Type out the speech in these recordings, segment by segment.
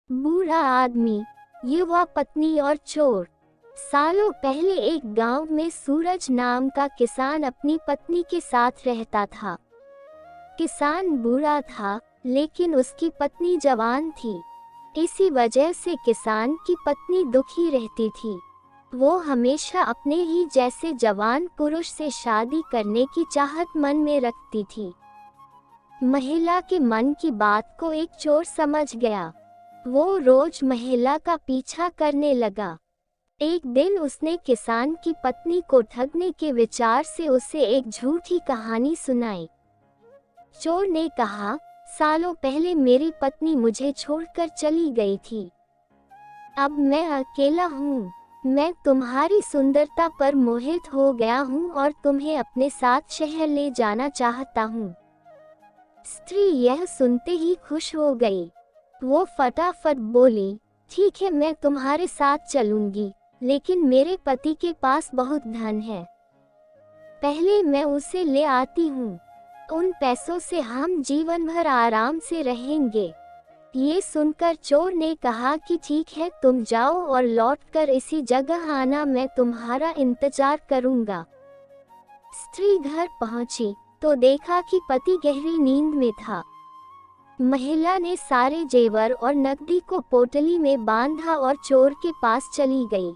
बूढ़ा आदमी, युवा पत्नी और चोर। सालों पहले एक गांव में सूरज नाम का किसान अपनी पत्नी के साथ रहता था। किसान बूढ़ा था, लेकिन उसकी पत्नी जवान थी। इसी वजह से किसान की पत्नी दुखी रहती थी। वो हमेशा अपने ही जैसे जवान पुरुष से शादी करने की चाहत मन में रखती थी। महिला के मन की बात को एक चोर समझ गया। वो रोज महिला का पीछा करने लगा। एक दिन उसने किसान की पत्नी को ठगने के विचार से उसे एक झूठी कहानी सुनाई। चोर ने कहा, सालों पहले मेरी पत्नी मुझे छोड़कर चली गई थी। अब मैं अकेला हूँ। मैं तुम्हारी सुंदरता पर मोहित हो गया हूँ और तुम्हें अपने साथ शहर ले जाना चाहता हूँ। स्त्री यह सुनते ही खुश हो गई। वो फटाफट बोली, ठीक है, मैं तुम्हारे साथ चलूंगी, लेकिन मेरे पति के पास बहुत धन है। पहले मैं उसे ले आती हूँ। उन पैसों से हम जीवन भर आराम से रहेंगे। ये सुनकर चोर ने कहा कि ठीक है, तुम जाओ और लौटकर इसी जगह आना, मैं तुम्हारा इंतजार करूंगा। स्त्री घर पहुंची तो देखा कि पति गहरी नींद में था। महिला ने सारे जेवर और नकदी को पोटली में बांधा और चोर के पास चली गई।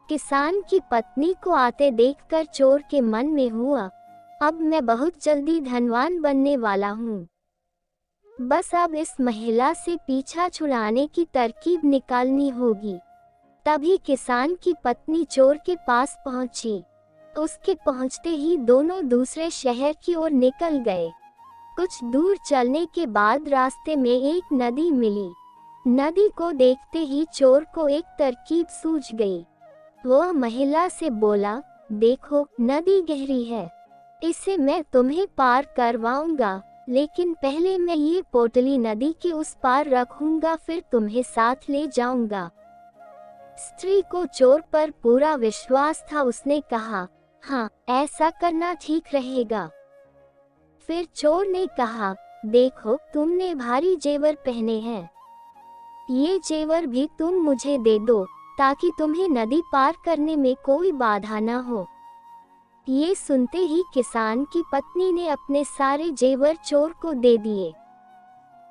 किसान की पत्नी को आते देखकर चोर के मन में हुआ, अब मैं बहुत जल्दी धनवान बनने वाला हूँ। बस अब इस महिला से पीछा छुड़ाने की तरकीब निकालनी होगी। तभी किसान की पत्नी चोर के पास पहुंची। उसके पहुंचते ही दोनों दूसरे शहर की ओर निकल गए। कुछ दूर चलने के बाद रास्ते में एक नदी मिली। नदी को देखते ही चोर को एक तरकीब सूझ गई। वह महिला से बोला, देखो, नदी गहरी है, इसे मैं तुम्हें पार करवाऊंगा, लेकिन पहले मैं ये पोटली नदी के उस पार रखूंगा, फिर तुम्हें साथ ले जाऊंगा। स्त्री को चोर पर पूरा विश्वास था। उसने कहा, हाँ, ऐसा करना ठीक रहेगा। फिर चोर ने कहा, देखो, तुमने भारी जेवर पहने हैं, ये जेवर भी तुम मुझे दे दो, ताकि तुम्हें नदी पार करने में कोई बाधा न हो। ये सुनते ही किसान की पत्नी ने अपने सारे जेवर चोर को दे दिए।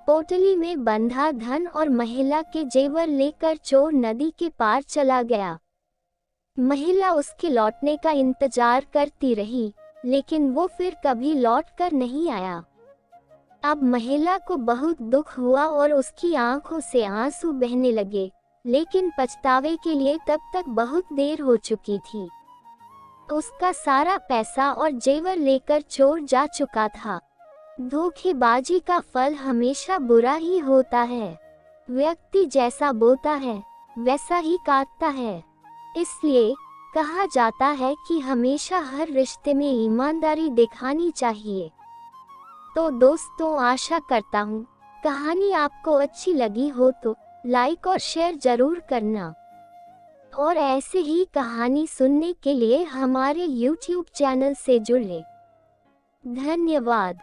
पोटली में बंधा धन और महिला के जेवर लेकर चोर नदी के पार चला गया। महिला उसके लौटने का इंतजार करती रही, लेकिन वो फिर कभी लौटकर नहीं आया। अब महिला को बहुत दुख हुआ और उसकी आंखों से आंसू बहने लगे, लेकिन पछतावे के लिए तब तक बहुत देर हो चुकी थी। उसका सारा पैसा और जेवर लेकर चोर जा चुका था। धोखेबाजी का फल हमेशा बुरा ही होता है। व्यक्ति जैसा बोता है, वैसा ही काटता है। इसलिए कहा जाता है कि हमेशा हर रिश्ते में ईमानदारी दिखानी चाहिए। तो दोस्तों, आशा करता हूँ कहानी आपको अच्छी लगी हो तो लाइक और शेयर जरूर करना। और ऐसे ही कहानी सुनने के लिए हमारे YouTube चैनल से जुड़े। धन्यवाद।